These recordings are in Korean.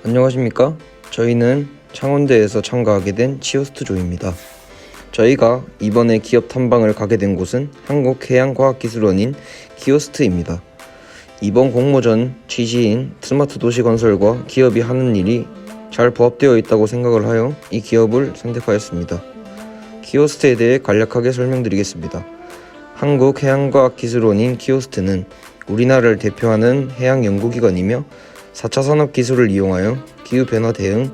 안녕하십니까? 저희는 창원대에서 참가하게 된 치어스트조입니다. 저희가 이번에 기업 탐방을 가게 된 곳은 한국해양과학기술원인 키오스트입니다. 이번 공모전 취지인 스마트 도시 건설과 기업이 하는 일이 잘 부합되어 있다고 생각을 하여 이 기업을 선택하였습니다. 키오스트에 대해 간략하게 설명드리겠습니다. 한국해양과학기술원인 키오스트는 우리나라를 대표하는 해양연구기관이며 4차 산업기술을 이용하여 기후변화 대응,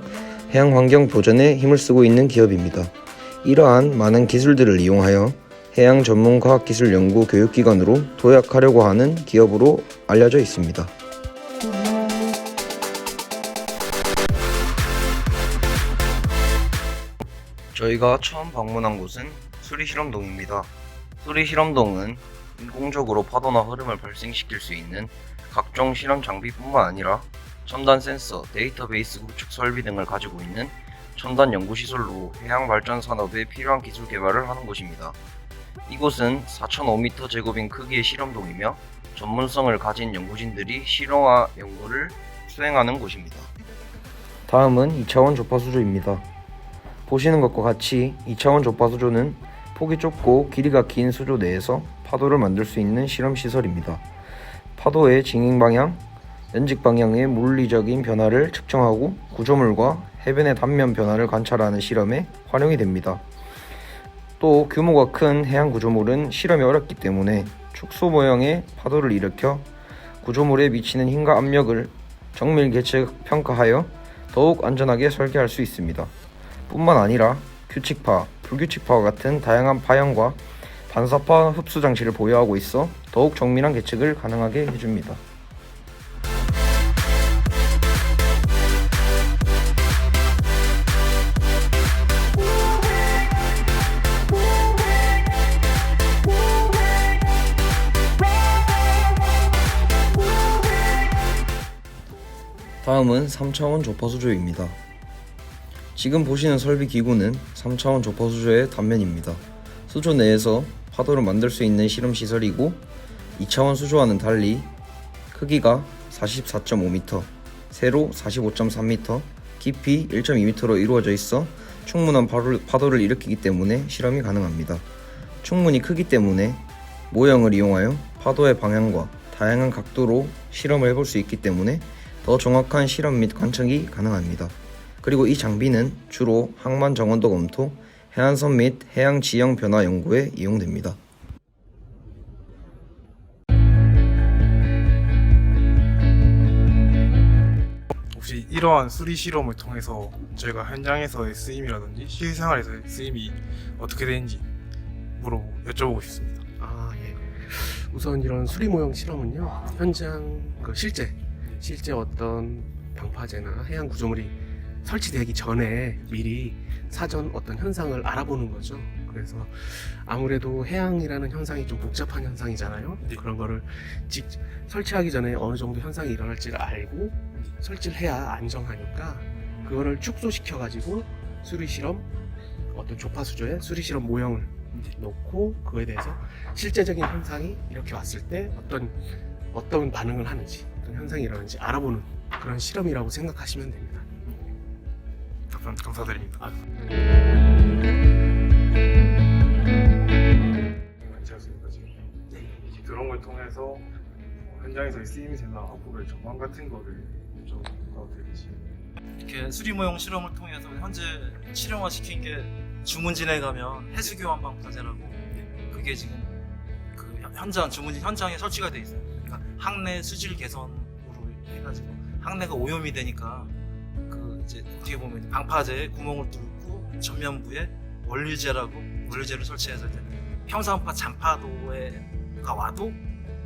해양환경 보전에 힘을 쓰고 있는 기업입니다. 이러한 많은 기술들을 이용하여 해양 전문 과학기술 연구 교육기관으로 도약하려고 하는 기업으로 알려져 있습니다. 저희가 처음 방문한 곳은 수리실험동입니다. 수리실험동은 인공적으로 파도나 흐름을 발생시킬 수 있는 각종 실험 장비뿐만 아니라 첨단 센서, 데이터베이스 구축 설비 등을 가지고 있는 첨단 연구시설로 해양 발전 산업에 필요한 기술 개발을 하는 곳입니다. 이곳은 4,005m 제곱인 크기의 실험동이며 전문성을 가진 연구진들이 실용화 연구를 수행하는 곳입니다. 다음은 2차원 조파수조입니다. 보시는 것과 같이 2차원 조파수조는 폭이 좁고 길이가 긴 수조 내에서 파도를 만들 수 있는 실험시설입니다. 파도의 진행 방향, 연직 방향의 물리적인 변화를 측정하고 구조물과 해변의 단면 변화를 관찰하는 실험에 활용이 됩니다. 또 규모가 큰 해양 구조물은 실험이 어렵기 때문에 축소 모형의 파도를 일으켜 구조물에 미치는 힘과 압력을 정밀 계측 평가하여 더욱 안전하게 설계할 수 있습니다. 뿐만 아니라 규칙파, 불규칙파와 같은 다양한 파형과 반사파 흡수 장치를 보유하고 있어 더욱 정밀한 계측을 가능하게 해줍니다. 다음은 3차원 조파수조입니다. 지금 보시는 설비 기구는 3차원 조파수조의 단면입니다. 수조 내에서 파도를 만들 수 있는 실험시설이고 2차원 수조와는 달리 크기가 44.5m, 세로 45.3m, 깊이 1.2m로 이루어져 있어 충분한 파도를 일으키기 때문에 실험이 가능합니다. 충분히 크기 때문에 모형을 이용하여 파도의 방향과 다양한 각도로 실험을 해볼 수 있기 때문에 더 정확한 실험 및 관측이 가능합니다. 그리고 이 장비는 주로 항만 정원도 검토, 해안선 및 해양 지형 변화 연구에 이용됩니다. 혹시 이러한 수리 실험을 통해서 저희가 현장에서의 쓰임이라든지 실생활에서의 쓰임이 어떻게 되는지 여쭤보고 싶습니다. 예. 우선 이런 수리 모형 실험은요, 현장 실제 어떤 방파제나 해양 구조물이 설치되기 전에 미리 사전 어떤 현상을 알아보는 거죠. 그래서 아무래도 해양이라는 현상이 좀 복잡한 현상이잖아요. 네. 그런 거를 설치하기 전에 어느 정도 현상이 일어날지를 알고 설치를 해야 안정하니까 그거를 축소시켜 가지고 수리 실험, 어떤 조파수조에 수리 실험 모형을 놓고 그거에 대해서 실제적인 현상이 이렇게 왔을 때 어떤 반응을 하는지, 어떤 현상이 일어나는지 알아보는 그런 실험이라고 생각하시면 됩니다. 답변 감사드립니다. 괜찮습니까 지금? 그런 걸 통해서 현장에서의 쓰임이 되나 앞으로의 전망 같은 거를 좀 되겠지. 이렇게 수리모형 실험을 통해서 현재 실용화시킨 게 주문진에 가면 해수교환방 파제라고, 그게 지금 그 주문진 현장에 설치가 돼 있어요. 그러니까 항내 수질 개선으로 해가지고 항내가 오염이 되니까 그 이제 어떻게 보면 방파제에 구멍을 뚫고 전면부에 원료제를 설치해서 이제 평상파 잔파도가 와도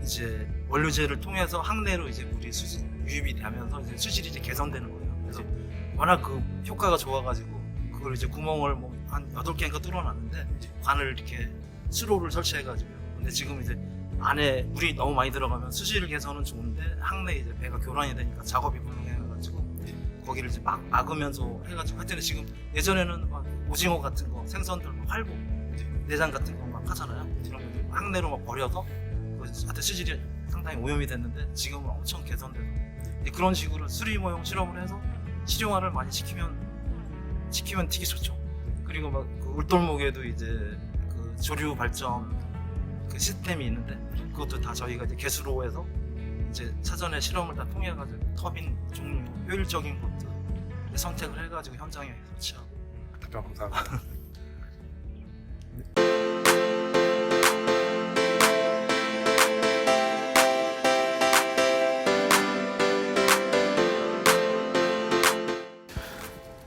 이제 원료제를 통해서 항내로 이제 물이 유입이 되면서 이제 수질이 이제 개선되는 거예요. 그래서 워낙 그 효과가 좋아가지고 그걸 이제 구멍을 뭐 한 8개인가 뚫어놨는데 관을 이렇게 수로를 설치해가지고, 근데 지금 이제 안에 물이 너무 많이 들어가면 수질 개선은 좋은데 항내 이제 배가 교란이 되니까 작업이 불능해가지고 거기를 이제 막으면서 해가지고 하여튼 지금 예전에는 막 오징어 같은 거 생선들 막 활고 내장 같은 거 막 하잖아요. 그런 거 항내로 막 버려서 하여튼 수질이 상당히 오염이 됐는데 지금은 엄청 개선돼서 그런 식으로 수리 모형 실험을 해서 실용화를 많이 시키면 되게 좋죠. 그리고 막 그 울돌목에도 이제 그 조류 발전 그 시스템이 있는데 그것도 다 저희가 이제 개수로해서 이제 사전에 실험을 다 통해가지고 터빈 종류 효율적인 것들 선택을 해가지고 현장에 설치하고. 답변 감사합니다.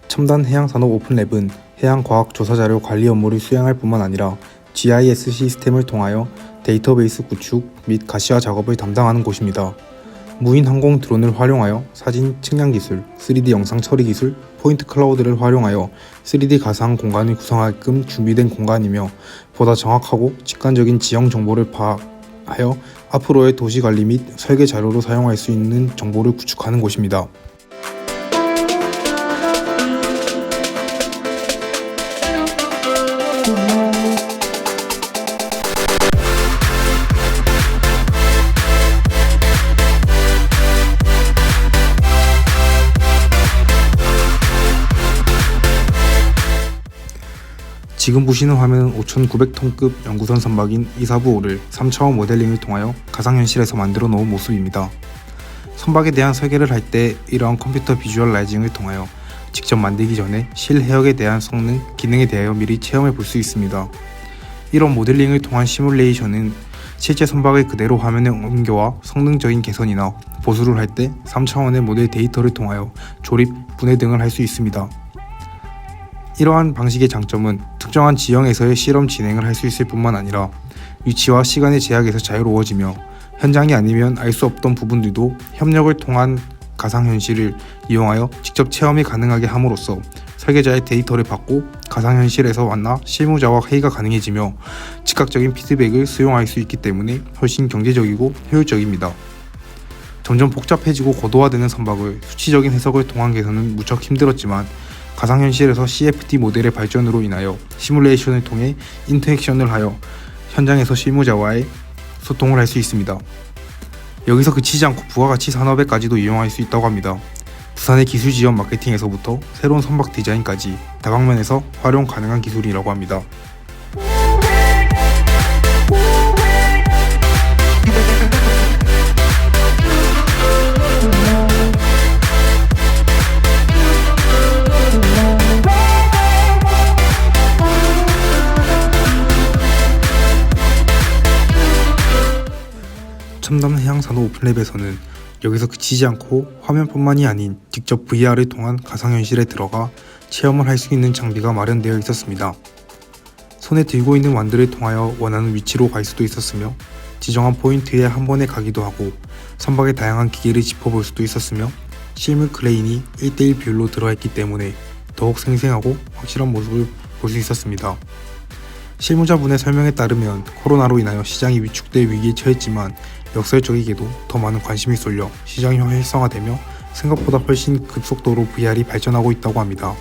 첨단 해양산업 오픈랩은 해양과학 조사자료 관리 업무를 수행할 뿐만 아니라 GIS 시스템을 통하여 데이터베이스 구축 및 가시화 작업을 담당하는 곳입니다. 무인 항공 드론을 활용하여 사진 측량 기술, 3D 영상 처리 기술, 포인트 클라우드를 활용하여 3D 가상 공간을 구성하게끔 준비된 공간이며 보다 정확하고 직관적인 지형 정보를 파악하여 앞으로의 도시 관리 및 설계 자료로 사용할 수 있는 정보를 구축하는 곳입니다. 지금 보시는 화면은 5,900톤급 연구선 선박인 이사부-5를 3차원 모델링을 통하여 가상현실에서 만들어 놓은 모습입니다. 선박에 대한 설계를 할 때 이러한 컴퓨터 비주얼라이징을 통하여 직접 만들기 전에 실해역에 대한 성능, 기능에 대하여 미리 체험해 볼 수 있습니다. 이런 모델링을 통한 시뮬레이션은 실제 선박을 그대로 화면에 옮겨와 성능적인 개선이나 보수를 할 때 3차원의 모델 데이터를 통하여 조립, 분해 등을 할 수 있습니다. 이러한 방식의 장점은 특정한 지형에서의 실험 진행을 할 수 있을 뿐만 아니라 위치와 시간의 제약에서 자유로워지며 현장이 아니면 알 수 없던 부분들도 협력을 통한 가상현실을 이용하여 직접 체험이 가능하게 함으로써 설계자의 데이터를 받고 가상현실에서 만나 실무자와 회의가 가능해지며 즉각적인 피드백을 수용할 수 있기 때문에 훨씬 경제적이고 효율적입니다. 점점 복잡해지고 고도화되는 선박을 수치적인 해석을 통한 개선은 무척 힘들었지만 가상현실에서 CFD 모델의 발전으로 인하여 시뮬레이션을 통해 인터랙션을 하여 현장에서 실무자와의 소통을 할 수 있습니다. 여기서 그치지 않고 부가가치 산업에까지도 이용할 수 있다고 합니다. 부산의 기술 지원 마케팅에서부터 새로운 선박 디자인까지 다방면에서 활용 가능한 기술이라고 합니다. 첨단 해양산업 오픈랩에서는 여기서 그치지 않고 화면뿐만이 아닌 직접 VR을 통한 가상현실에 들어가 체험을 할 수 있는 장비가 마련되어 있었습니다. 손에 들고 있는 완들을 통하여 원하는 위치로 갈 수도 있었으며 지정한 포인트에 한 번에 가기도 하고 선박의 다양한 기계를 짚어볼 수도 있었으며 실물 크레인이 1:1 비율로 들어있기 때문에 더욱 생생하고 확실한 모습을 볼 수 있었습니다. 실무자분의 설명에 따르면 코로나로 인하여 시장이 위축될 위기에 처했지만 역설적이게도 더 많은 관심이 쏠려 시장이 활성화되며 생각보다 훨씬 급속도로 VR이 발전하고 있다고 합니다.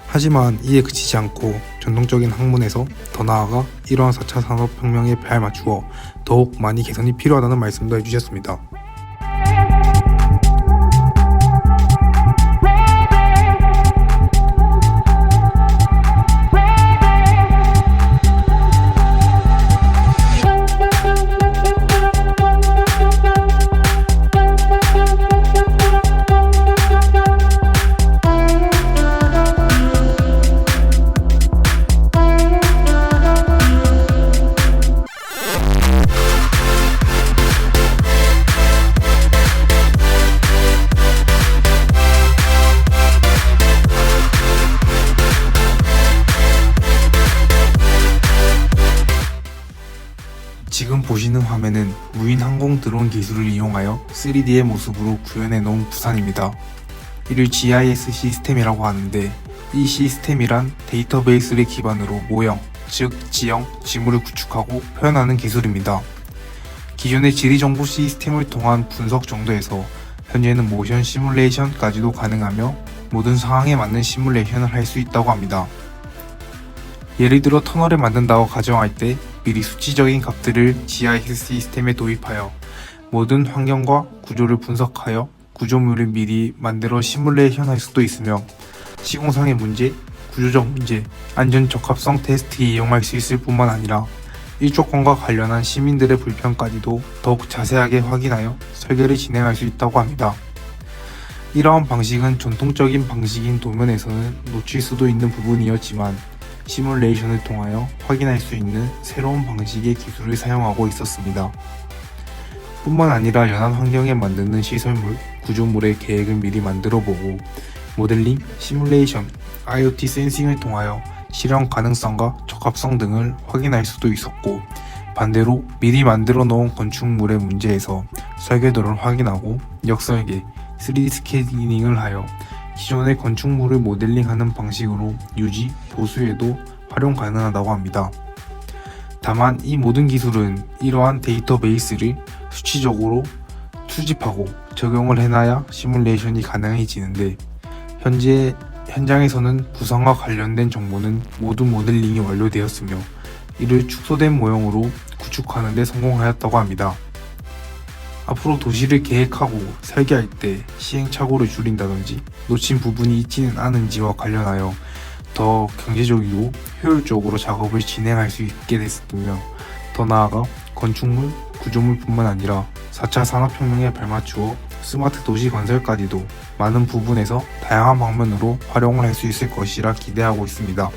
하지만 이에 그치지 않고 전통적인 학문에서 더 나아가 이러한 4차 산업혁명에 발맞추어 더욱 많이 개선이 필요하다는 말씀도 해주셨습니다. 지금 보시는 화면은 무인 항공 드론 기술을 이용하여 3D의 모습으로 구현해 놓은 부산입니다. 이를 GIS 시스템이라고 하는데 이 시스템이란 데이터베이스를 기반으로 모형, 즉 지형, 지물을 구축하고 표현하는 기술입니다. 기존의 지리정보 시스템을 통한 분석 정도에서 현재는 모션 시뮬레이션까지도 가능하며 모든 상황에 맞는 시뮬레이션을 할 수 있다고 합니다. 예를 들어 터널을 만든다고 가정할 때 미리 수치적인 값들을 GIS 시스템에 도입하여 모든 환경과 구조를 분석하여 구조물을 미리 만들어 시뮬레이션 할 수도 있으며 시공상의 문제, 구조적 문제, 안전 적합성 테스트에 이용할 수 있을 뿐만 아니라 일조권과 관련한 시민들의 불편까지도 더욱 자세하게 확인하여 설계를 진행할 수 있다고 합니다. 이러한 방식은 전통적인 방식인 도면에서는 놓칠 수도 있는 부분이었지만 시뮬레이션을 통하여 확인할 수 있는 새로운 방식의 기술을 사용하고 있었습니다. 뿐만 아니라 연한 환경에 만드는 시설물, 구조물의 계획을 미리 만들어보고 모델링, 시뮬레이션, IoT 센싱을 통하여 실현 가능성과 적합성 등을 확인할 수도 있었고 반대로 미리 만들어 놓은 건축물의 문제에서 설계도를 확인하고 역설계, 3D 스캐닝을 하여 기존의 건축물을 모델링하는 방식으로 유지, 보수에도 활용 가능하다고 합니다. 다만 이 모든 기술은 이러한 데이터베이스를 수치적으로 수집하고 적용을 해놔야 시뮬레이션이 가능해지는데 현재 현장에서는 구상과 관련된 정보는 모두 모델링이 완료되었으며 이를 축소된 모형으로 구축하는 데 성공하였다고 합니다. 앞으로 도시를 계획하고 설계할 때 시행착오를 줄인다든지 놓친 부분이 있지는 않은지와 관련하여 더 경제적이고 효율적으로 작업을 진행할 수 있게 됐으며 더 나아가 건축물, 구조물뿐만 아니라 4차 산업혁명에 발맞추어 스마트 도시 건설까지도 많은 부분에서 다양한 방면으로 활용을 할 수 있을 것이라 기대하고 있습니다.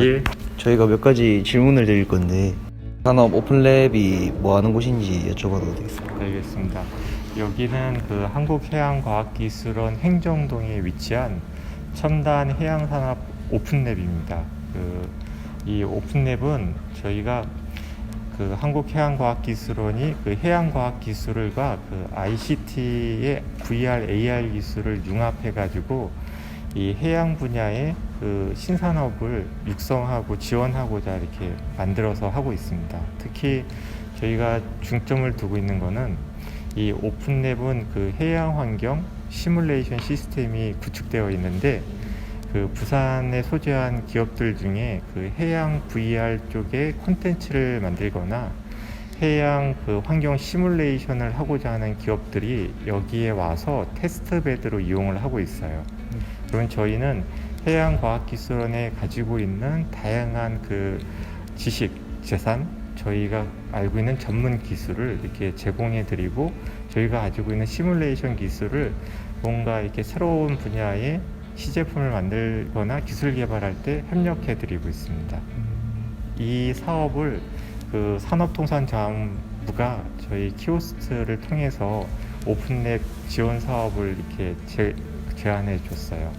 예. 저희가 몇 가지 질문을 드릴 건데 산업 오픈랩이 뭐 하는 곳인지 여쭤봐도 되겠습니까? 알겠습니다. 여기는 그 한국해양과학기술원 행정동에 위치한 첨단 해양산업 오픈랩입니다. 이 오픈랩은 저희가 그 한국해양과학기술원이 그 해양과학기술과 그 ICT의 VR, AR 기술을 융합해가지고 이 해양 분야의 그 신산업을 육성하고 지원하고자 이렇게 만들어서 하고 있습니다. 특히 저희가 중점을 두고 있는 것은 이 오픈랩은 그 해양 환경 시뮬레이션 시스템이 구축되어 있는데 그 부산에 소재한 기업들 중에 그 해양 VR 쪽에 콘텐츠를 만들거나 해양 그 환경 시뮬레이션을 하고자 하는 기업들이 여기에 와서 테스트베드로 이용을 하고 있어요. 그럼 저희는 해양과학기술원에 가지고 있는 다양한 그 지식, 재산, 저희가 알고 있는 전문 기술을 이렇게 제공해 드리고 저희가 가지고 있는 시뮬레이션 기술을 뭔가 이렇게 새로운 분야의 시제품을 만들거나 기술 개발할 때 협력해 드리고 있습니다. 이 사업을 그 산업통상자원부가 저희 키오스트를 통해서 오픈랩 지원 사업을 이렇게 제안해 줬어요.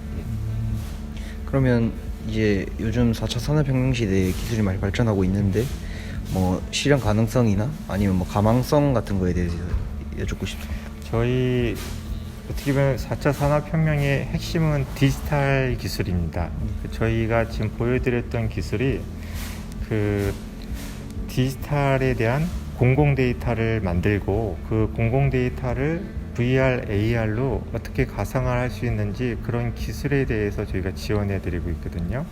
그러면 이제 요즘 4차 산업혁명 시대에 기술이 많이 발전하고 있는데 뭐 실현 가능성이나 아니면 뭐 가망성 같은 거에 대해서 여쭙고 싶습니다. 저희 어떻게 보면 4차 산업혁명의 핵심은 디지털 기술입니다. 저희가 지금 보여드렸던 기술이 그 디지털에 대한 공공 데이터를 만들고 그 공공 데이터를 VR, AR로 어떻게 가상화할 수 있는지 그런 기술에 대해서 저희가 지원해 드리고 있거든요.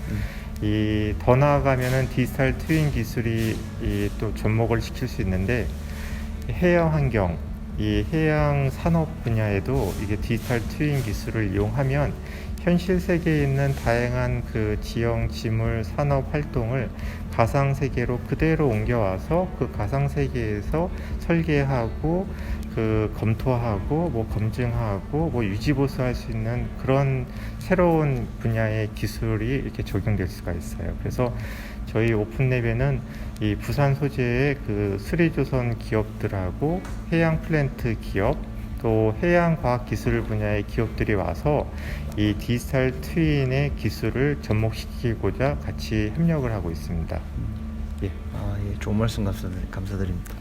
더 나아가면은 디지털 트윈 기술이 또 접목을 시킬 수 있는데 해양 환경, 이 해양 산업 분야에도 이게 디지털 트윈 기술을 이용하면 현실 세계에 있는 다양한 그 지형, 지물, 산업 활동을 가상 세계로 그대로 옮겨와서 그 가상 세계에서 설계하고 그 검토하고 뭐 검증하고 뭐 유지보수할 수 있는 그런 새로운 분야의 기술이 이렇게 적용될 수가 있어요. 그래서 저희 오픈랩에는 이 부산 소재의 그 수리조선 기업들하고 해양 플랜트 기업 또 해양과학기술 분야의 기업들이 와서 이 디지털 트윈의 기술을 접목시키고자 같이 협력을 하고 있습니다. 예. 좋은 말씀 감사드립니다.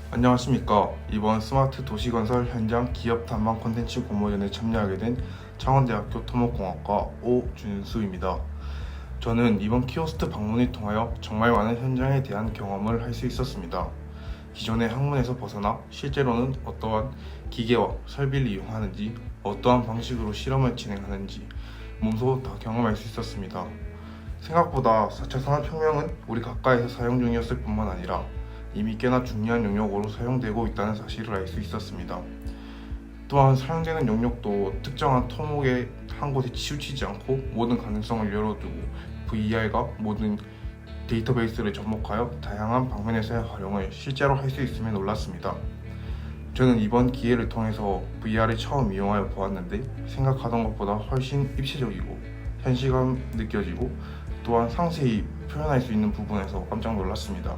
안녕하십니까. 이번 스마트 도시건설 현장 기업 탐방 콘텐츠 공모전에 참여하게 된 창원대학교 토목공학과 오준수입니다. 저는 이번 키오스트 방문을 통하여 정말 많은 현장에 대한 경험을 할 수 있었습니다. 기존의 학문에서 벗어나 실제로는 어떠한 기계와 설비를 이용하는지, 어떠한 방식으로 실험을 진행하는지 몸소 다 경험할 수 있었습니다. 생각보다 4차 산업혁명은 우리 가까이서 사용 중이었을 뿐만 아니라 이미 꽤나 중요한 영역으로 사용되고 있다는 사실을 알 수 있었습니다. 또한 사용되는 영역도 특정한 토목의 한 곳에 치우치지 않고 모든 가능성을 열어두고 VR과 모든 데이터베이스를 접목하여 다양한 방면에서의 활용을 실제로 할 수 있음에 놀랐습니다. 저는 이번 기회를 통해서 VR을 처음 이용하여 보았는데 생각하던 것보다 훨씬 입체적이고 현실감 느껴지고 또한 상세히 표현할 수 있는 부분에서 깜짝 놀랐습니다.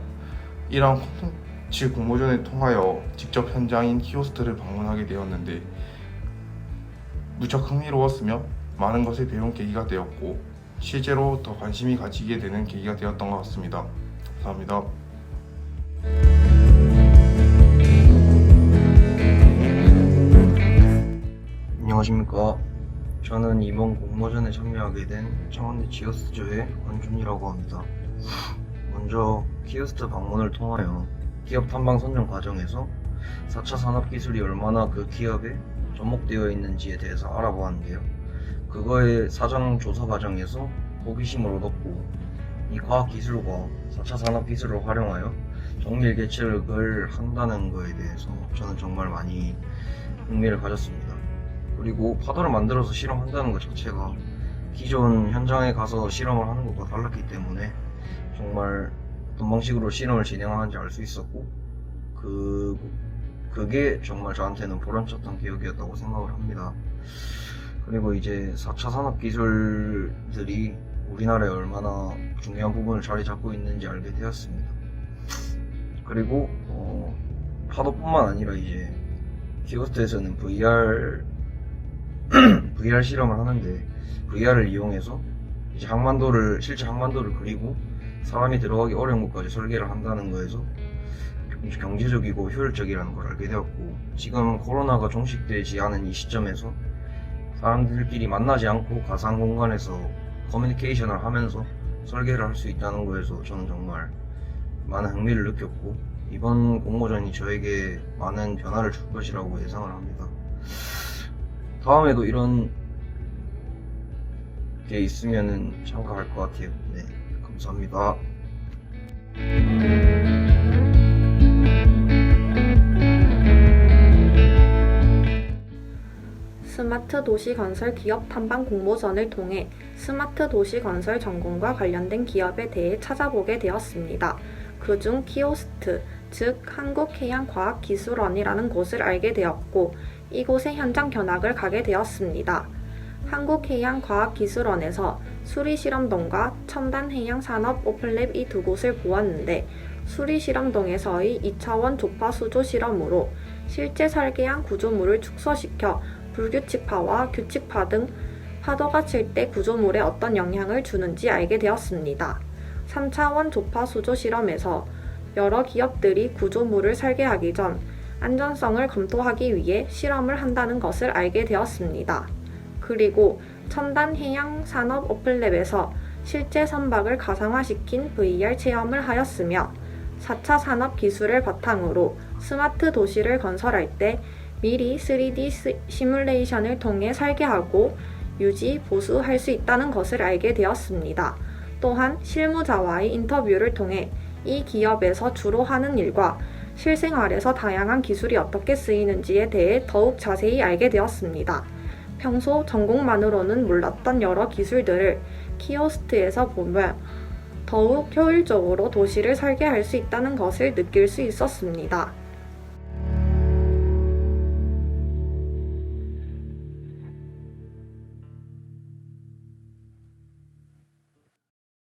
이러한 콘텐츠 공모전을 통하여 직접 현장인 키오스트를 방문하게 되었는데 무척 흥미로웠으며 많은 것을 배운 계기가 되었고 실제로 더 관심이 가지게 되는 계기가 되었던 것 같습니다. 감사합니다. 안녕하십니까. 저는 이번 공모전에 참여하게 된 창원대 지오스조의 원준이라고 합니다. 먼저 키오스트 방문을 통하여 기업 탐방 선정 과정에서 4차 산업기술이 얼마나 그 기업에 접목되어 있는지에 대해서 알아보았는데요. 그거의 사전 조사 과정에서 호기심을 얻었고 이 과학기술과 4차 산업기술을 활용하여 정밀 계측을 한다는 거에 대해서 저는 정말 많이 흥미를 가졌습니다. 그리고 파도를 만들어서 실험한다는 것 자체가 기존 현장에 가서 실험을 하는 것과 달랐기 때문에 정말 어떤 방식으로 실험을 진행하는지 알 수 있었고 그 그게 정말 저한테는 보람찼던 기억이었다고 생각을 합니다. 그리고 이제 4차 산업기술들이 우리나라에 얼마나 중요한 부분을 자리 잡고 있는지 알게 되었습니다. 그리고 파도뿐만 아니라 이제 키오스트에서는 VR 실험을 하는데 VR을 이용해서 이제 실제 항만도를 그리고 사람이 들어가기 어려운 곳까지 설계를 한다는 거에서 경제적이고 효율적이라는 걸 알게 되었고, 지금 코로나가 종식되지 않은 이 시점에서 사람들끼리 만나지 않고 가상 공간에서 커뮤니케이션을 하면서 설계를 할 수 있다는 거에서 저는 정말 많은 흥미를 느꼈고, 이번 공모전이 저에게 많은 변화를 줄 것이라고 예상을 합니다. 다음에도 이런 게 있으면은 참가할 것 같아요. 네, 감사합니다. 스마트 도시 건설 기업 탐방 공모전을 통해 스마트 도시 건설 전공과 관련된 기업에 대해 찾아보게 되었습니다. 그중 키오스트, 즉 한국해양과학기술원이라는 곳을 알게 되었고, 이곳에 현장 견학을 가게 되었습니다. 한국해양과학기술원에서 수리실험동과 첨단해양산업 오픈랩 이 두 곳을 보았는데, 수리실험동에서의 2차원 조파수조 실험으로 실제 설계한 구조물을 축소시켜 불규칙파와 규칙파 등 파도가 칠 때 구조물에 어떤 영향을 주는지 알게 되었습니다. 3차원 조파수조 실험에서 여러 기업들이 구조물을 설계하기 전 안전성을 검토하기 위해 실험을 한다는 것을 알게 되었습니다. 그리고 첨단 해양 산업 오픈랩에서 실제 선박을 가상화시킨 VR 체험을 하였으며, 4차 산업 기술을 바탕으로 스마트 도시를 건설할 때 미리 3D 시뮬레이션을 통해 설계하고 유지, 보수할 수 있다는 것을 알게 되었습니다. 또한 실무자와의 인터뷰를 통해 이 기업에서 주로 하는 일과 실생활에서 다양한 기술이 어떻게 쓰이는지에 대해 더욱 자세히 알게 되었습니다. 평소 전공만으로는 몰랐던 여러 기술들을 키오스트에서 보면 더욱 효율적으로 도시를 설계할 수 있다는 것을 느낄 수 있었습니다.